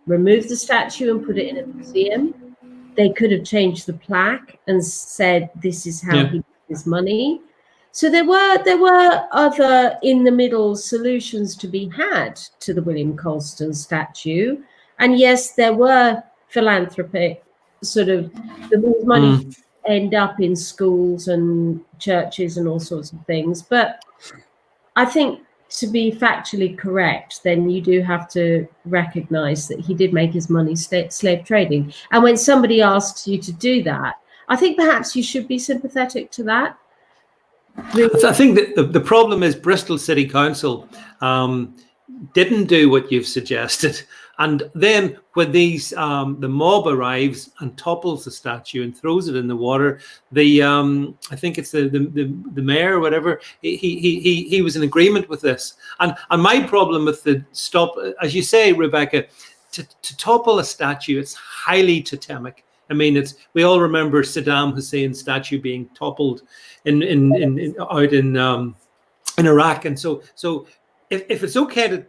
B: removed the statue and put it in a museum. They could have changed the plaque and said, this is how he made his money. So there were other in the middle solutions to be had to the William Colston statue, and yes, there were philanthropic sort of the money end up in schools and churches and all sorts of things. But I think to be factually correct, then you do have to recognize that he did make his money slave trading. And when somebody asks you to do that, I think perhaps you should be sympathetic to that.
A: I think that the problem is Bristol City Council didn't do what you've suggested, and then when these the mob arrives and topples the statue and throws it in the water, the I think it's the mayor or whatever, he was in agreement with this, and my problem with the stop, as you say, Rebecca, to topple a statue, it's highly totemic. I mean, we all remember Saddam Hussein's statue being toppled in Iraq, and so if it's okay to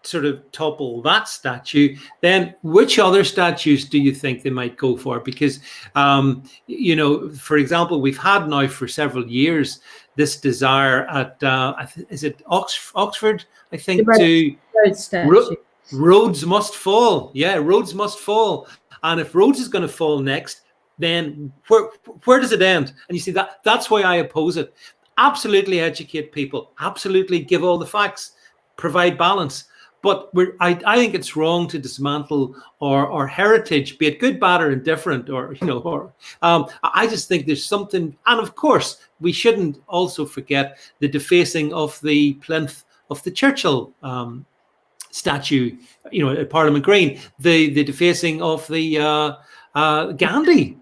A: sort of topple that statue, then which other statues do you think they might go for? Because you know, for example, we've had now for several years this desire at is it Oxford? I think Rhodes must fall. Yeah, Rhodes must fall. And if Rhodes is going to fall next, then where does it end? And you see, that's why I oppose it. Absolutely educate people. Absolutely give all the facts. Provide balance. But I think it's wrong to dismantle our heritage, be it good, bad, or indifferent, or you know, or I just think there's something. And of course, we shouldn't also forget the defacing of the plinth of the Churchill statue, you know, at Parliament Green, the defacing of the Gandhi.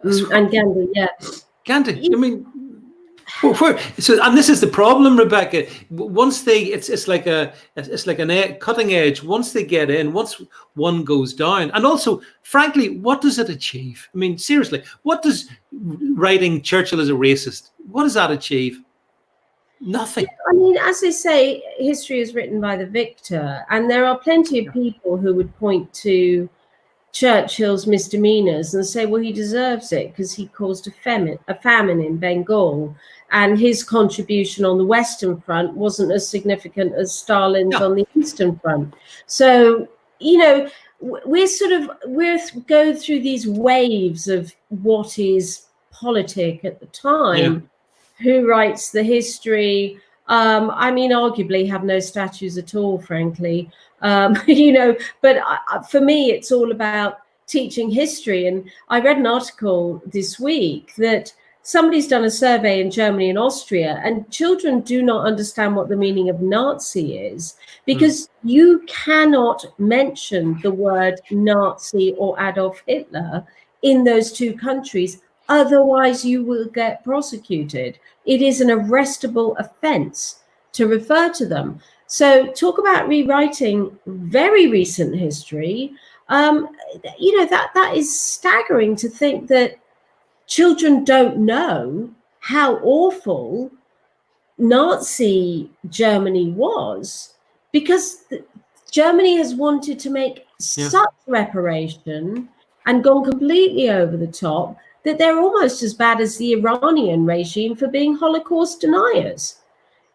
B: And Gandhi, yeah.
A: Gandhi, I mean, so, and this is the problem, Rebecca. Once it's like an cutting edge. Once they get in, once one goes down, and also, frankly, what does it achieve? I mean, seriously, what does writing Churchill as a racist? What does that achieve? Nothing.
B: I mean, as they say, history is written by the victor, and there are plenty of people who would point to Churchill's misdemeanors and say, well, he deserves it because he caused a famine in Bengal, and his contribution on the Western Front wasn't as significant as Stalin's on the Eastern Front. So, you know, we're go through these waves of what is politic at the time. Yeah. Who writes the history? I mean, arguably have no statues at all, frankly. You know, but for me, it's all about teaching history. And I read an article this week that somebody's done a survey in Germany and Austria, and children do not understand what the meaning of Nazi is, because you cannot mention the word Nazi or Adolf Hitler in those two countries. Otherwise, you will get prosecuted. It is an arrestable offense to refer to them. So talk about rewriting very recent history. You know, that is staggering to think that children don't know how awful Nazi Germany was, because Germany has wanted to make such reparation and gone completely over the top that they're almost as bad as the Iranian regime for being Holocaust deniers.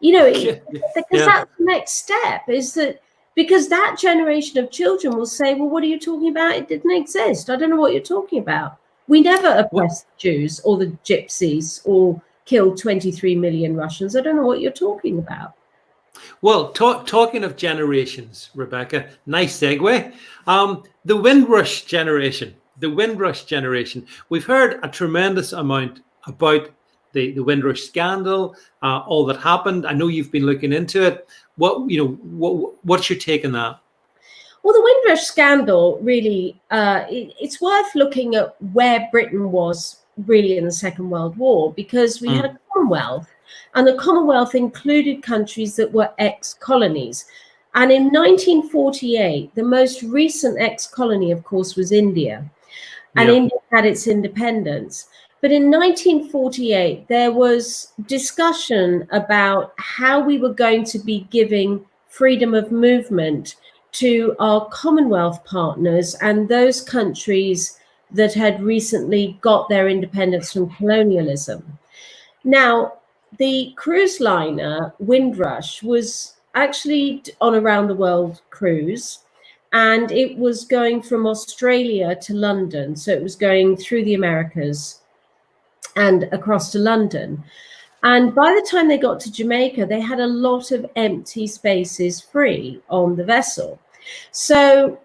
B: You know, because that's the next step, is that because that generation of children will say, well, what are you talking about? It didn't exist. I don't know what you're talking about. We never oppressed the Jews or the Gypsies or killed 23 million Russians. I don't know what you're talking about.
A: Well, talking of generations, Rebecca, nice segue. The Windrush generation. The Windrush generation. We've heard a tremendous amount about the Windrush scandal, all that happened. I know you've been looking into it. What's your take on that?
B: Well, the Windrush scandal really, it's worth looking at where Britain was really in the Second World War, because we had a Commonwealth, and the Commonwealth included countries that were ex-colonies. And in 1948, the most recent ex-colony, of course, was India. And India had its independence. But in 1948, there was discussion about how we were going to be giving freedom of movement to our Commonwealth partners and those countries that had recently got their independence from colonialism. Now, the cruise liner Windrush was actually on a round the world cruise, and it was going from Australia to London. So it was going through the Americas and across to London. And by the time they got to Jamaica, they had a lot of empty spaces free on the vessel. So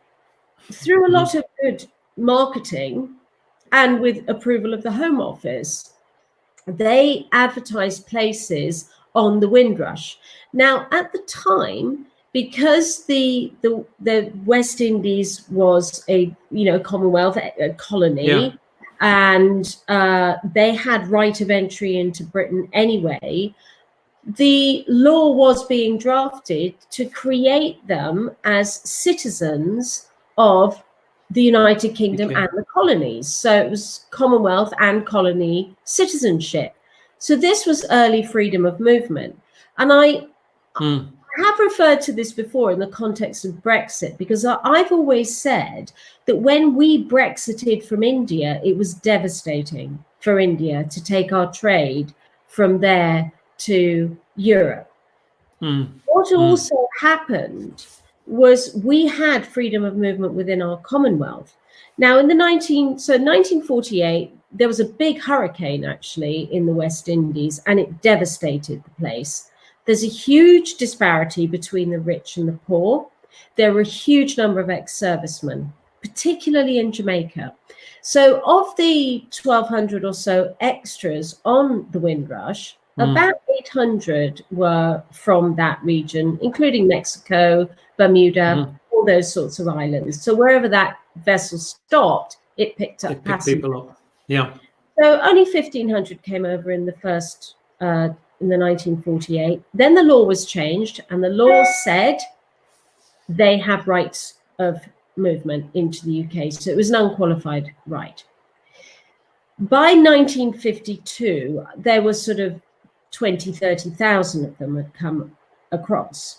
B: through a lot of good marketing and with approval of the Home Office, they advertised places on the Windrush. Now, at the time, because the West Indies was a Commonwealth a colony, and they had right of entry into Britain anyway, the law was being drafted to create them as citizens of the United Kingdom and the colonies. So it was Commonwealth and colony citizenship. So this was early freedom of movement. And I have referred to this before in the context of Brexit, because I've always said that when we Brexited from India, it was devastating for India to take our trade from there to Europe. What also happened was we had freedom of movement within our Commonwealth. Now, in the 1948, there was a big hurricane actually in the West Indies, and it devastated the place. There's a huge disparity between the rich and the poor. There were a huge number of ex-servicemen, particularly in Jamaica. So of the 1,200 or so extras on the Windrush, about 800 were from that region, including Mexico, Bermuda, all those sorts of islands. So wherever that vessel stopped, it picked up passengers.
A: People up. Yeah.
B: So only 1,500 came over in the first, in the 1948. Then the law was changed, and the law said they have rights of movement into the UK. So it was an unqualified right. By 1952, there was sort of 20, 30,000 of them had come across.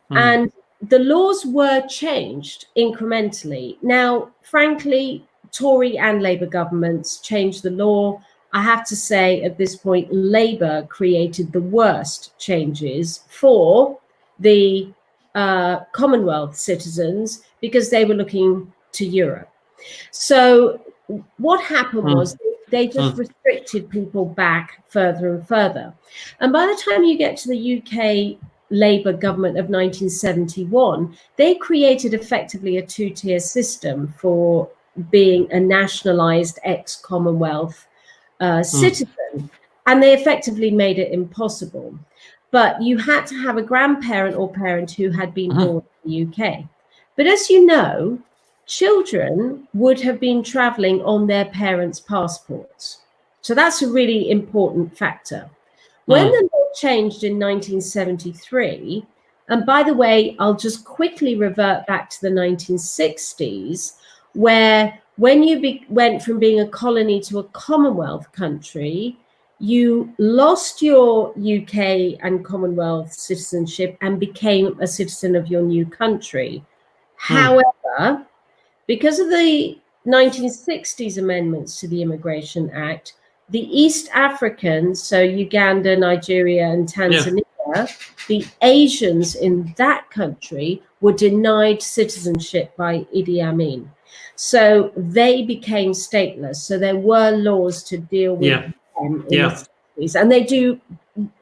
B: And the laws were changed incrementally. Now, frankly, Tory and Labour governments changed the law. I have to say at this point, Labour created the worst changes for the Commonwealth citizens because they were looking to Europe. So what happened was they just restricted people back further and further. And by the time you get to the UK Labour government of 1971, they created effectively a two-tier system for being a nationalised ex-Commonwealth citizen. And they effectively made it impossible. But you had to have a grandparent or parent who had been born in the UK. But as you know, children would have been travelling on their parents' passports. So that's a really important factor. When the law changed in 1973, and by the way, I'll just quickly revert back to the 1960s, where when you went from being a colony to a Commonwealth country, you lost your UK and Commonwealth citizenship and became a citizen of your new country. However, because of the 1960s amendments to the Immigration Act, the East Africans, so Uganda, Nigeria, and Tanzania, the Asians in that country were denied citizenship by Idi Amin. So they became stateless. So there were laws to deal with them in the 60s. And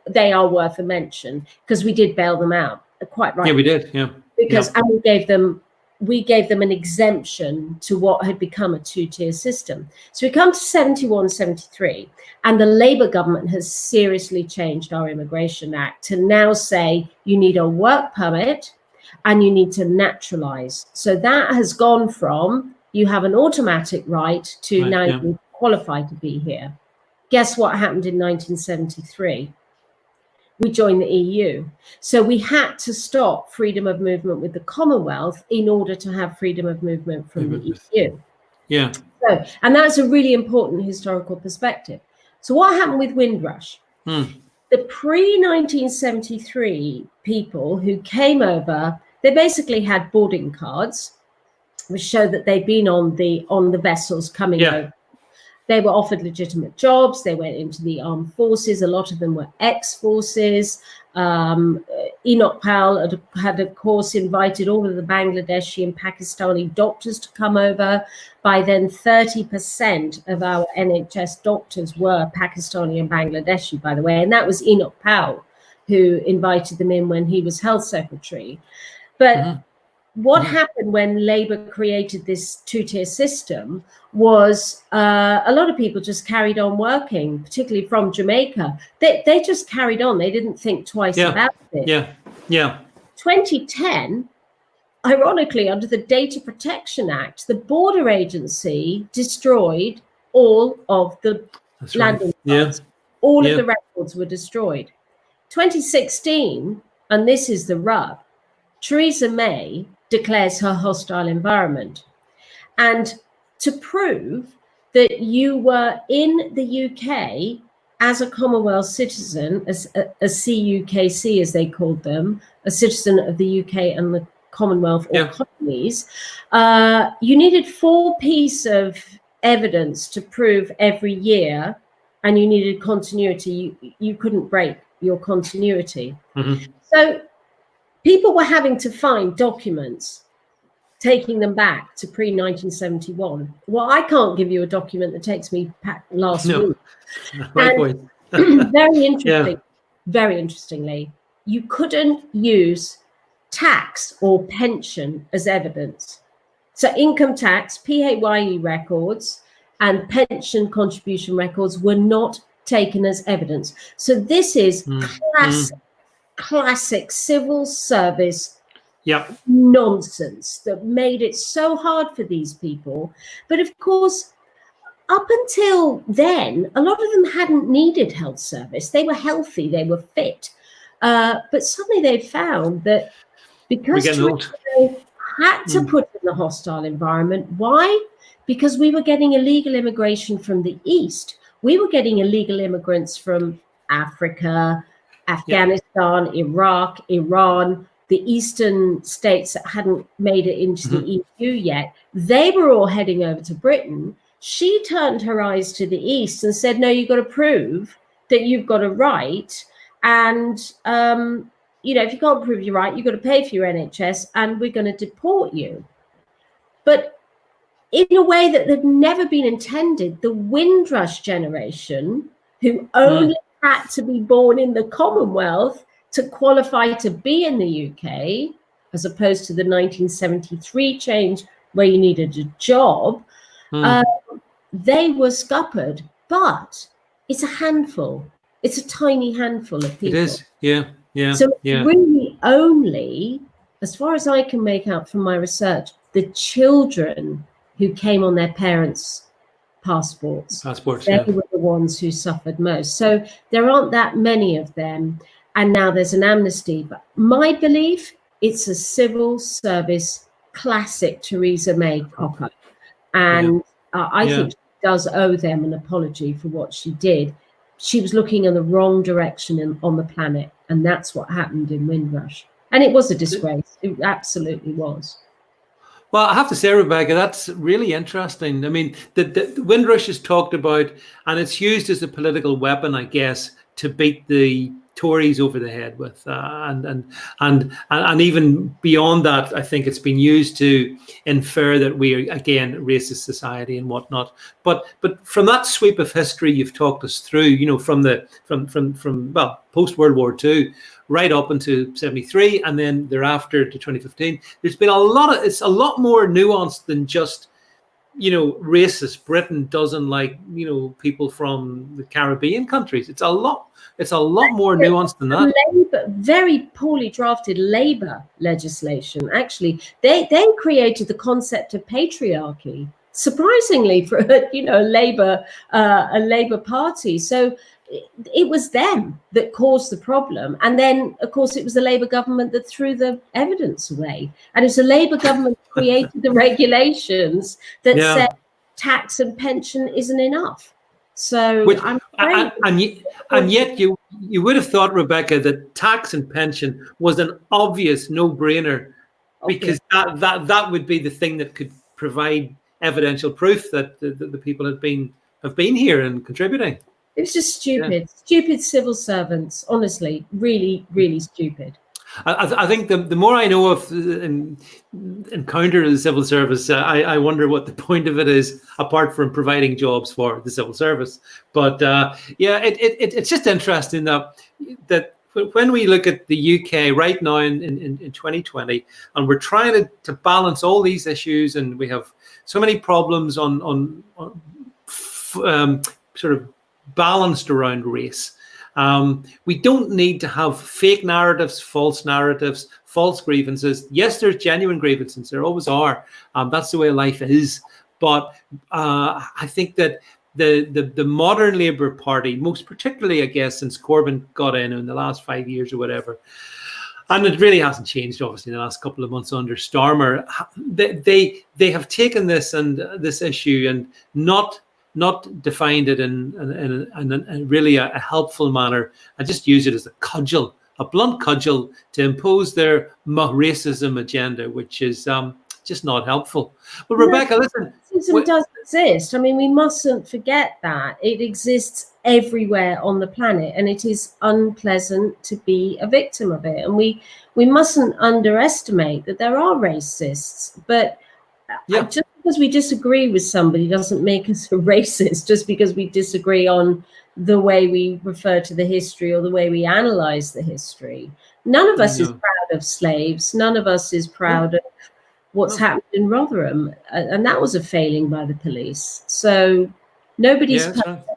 B: they are worth a mention because we did bail them out. Quite right.
A: Yeah, we did. Yeah.
B: Because and we gave them an exemption to what had become a two-tier system. So we come to 71, 73, and the Labour government has seriously changed our Immigration Act to now say you need a work permit and you need to naturalise. So that has gone from you have an automatic right to now you qualify to be here. Guess what happened in 1973? We joined the EU. So we had to stop freedom of movement with the Commonwealth in order to have freedom of movement from the EU.
A: Yeah.
B: So, and that's a really important historical perspective. So what happened with Windrush? The pre-1973 people who came over, they basically had boarding cards, which show that they'd been on the vessels coming over. They were offered legitimate jobs. They went into the armed forces. A lot of them were ex-forces. Enoch Powell had, of course, invited all of the Bangladeshi and Pakistani doctors to come over. By then, 30% of our NHS doctors were Pakistani and Bangladeshi, by the way. And that was Enoch Powell who invited them in when he was health secretary. But what happened when Labour created this two-tier system was a lot of people just carried on working, particularly from Jamaica. They just carried on. They didn't think twice about it. 2010, ironically, under the Data Protection Act, the Border Agency destroyed all of the landing sites. All of the records were destroyed. 2016, and this is the rub, Theresa May declares her hostile environment. And to prove that you were in the UK as a Commonwealth citizen, as a CUKC, as they called them, a citizen of the UK and the Commonwealth or colonies, you needed 4 pieces of evidence to prove every year, and you needed continuity. You couldn't break your continuity. So people were having to find documents, taking them back to pre-1971. Well, I can't give you a document that takes me back last week.
A: Right.
B: Very interesting. Very interestingly, you couldn't use tax or pension as evidence. So income tax, PAYE records, and pension contribution records were not taken as evidence. So this is classic civil service nonsense that made it so hard for these people. But of course, up until then, a lot of them hadn't needed health service. They were healthy, they were fit. But suddenly they found that because they had to put in the hostile environment. Why? Because we were getting illegal immigration from the East. We were getting illegal immigrants from Africa, Afghanistan, Iraq, Iran, the eastern states that hadn't made it into the EU yet. They were all heading over to Britain. She turned her eyes to the East and said, no, you've got to prove that you've got a right. And, if you can't prove you're right, you've got to pay for your NHS and we're going to deport you. But in a way that had never been intended, the Windrush generation, who only had to be born in the Commonwealth to qualify to be in the UK, as opposed to the 1973 change where you needed a job, they were scuppered. But it's a handful. It's a tiny handful of people.
A: It is,
B: So really only, as far as I can make out from my research, the children who came on their parents' passports, they were the ones who suffered most. So there aren't that many of them. And now there's an amnesty. But my belief, it's a civil service classic Theresa May cock-up. And I think she does owe them an apology for what she did. She was looking in the wrong direction on the planet. And that's what happened in Windrush. And it was a disgrace. It absolutely was.
A: Well, I have to say, Rebecca, that's really interesting. I mean, the Windrush is talked about, and it's used as a political weapon, I guess, to beat the Tories over the head with, and even beyond that, I think it's been used to infer that we are, again, a racist society and whatnot. But from that sweep of history you've talked us through, from post World War II right up into 73 and then thereafter to 2015, there's been it's a lot more nuanced than just racist. Britain doesn't like people from the Caribbean countries. It's a lot more nuanced than that.
B: Very poorly drafted Labour legislation. Actually, they created the concept of patriarchy, surprisingly for a Labour Party. So it was them that caused the problem. And then, of course, it was the Labour government that threw the evidence away. And it's the Labour government that created the regulations that said tax and pension isn't enough. So
A: and yet you would have thought, Rebecca, that tax and pension was an obvious no-brainer, because that would be the thing that could provide evidential proof that the people had been have been here and contributing.
B: It was just stupid civil servants. Honestly, really, really stupid.
A: I think the more I know of encounter the civil service, I wonder what the point of it is, apart from providing jobs for the civil service. But it's just interesting that when we look at the UK right now in 2020, and we're trying to balance all these issues, and we have so many problems on sort of balanced around race. We don't need to have fake narratives, false grievances. Yes, there's genuine grievances. There always are. That's the way life is. But I think that the modern Labour Party, most particularly, I guess, since Corbyn got in the last 5 years or whatever, and it really hasn't changed, obviously, in the last couple of months under Starmer, they have taken this issue and not defined it in really a helpful manner, and just use it as a blunt cudgel to impose their racism agenda, which is just not helpful. But Rebecca, listen.
B: Racism does exist. I mean, we mustn't forget that. It exists everywhere on the planet, and it is unpleasant to be a victim of it. And we mustn't underestimate that there are racists. But just because we disagree with somebody doesn't make us a racist, just because we disagree on the way we refer to the history or the way we analyze the history. None of us is proud of slaves. None of us is proud of what's happened in Rotherham, and that was a failing by the police. So nobody's perfect.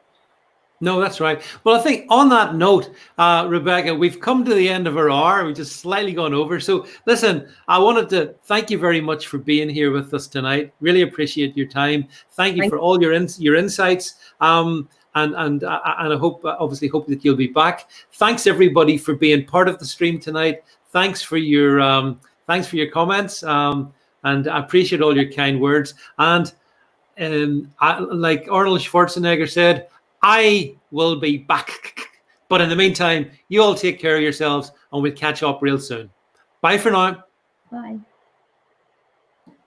A: No, that's right. Well, I think on that note, Rebecca, we've come to the end of our hour. We've just slightly gone over. So listen, I wanted to thank you very much for being here with us tonight. Really appreciate your time. Thank you for all your insights. And I hope that you'll be back. Thanks everybody for being part of the stream tonight. Thanks for your comments. And I appreciate all your kind words. And like Arnold Schwarzenegger said, I will be back. But in the meantime, you all take care of yourselves, and we'll catch up real soon. Bye for now.
B: Bye.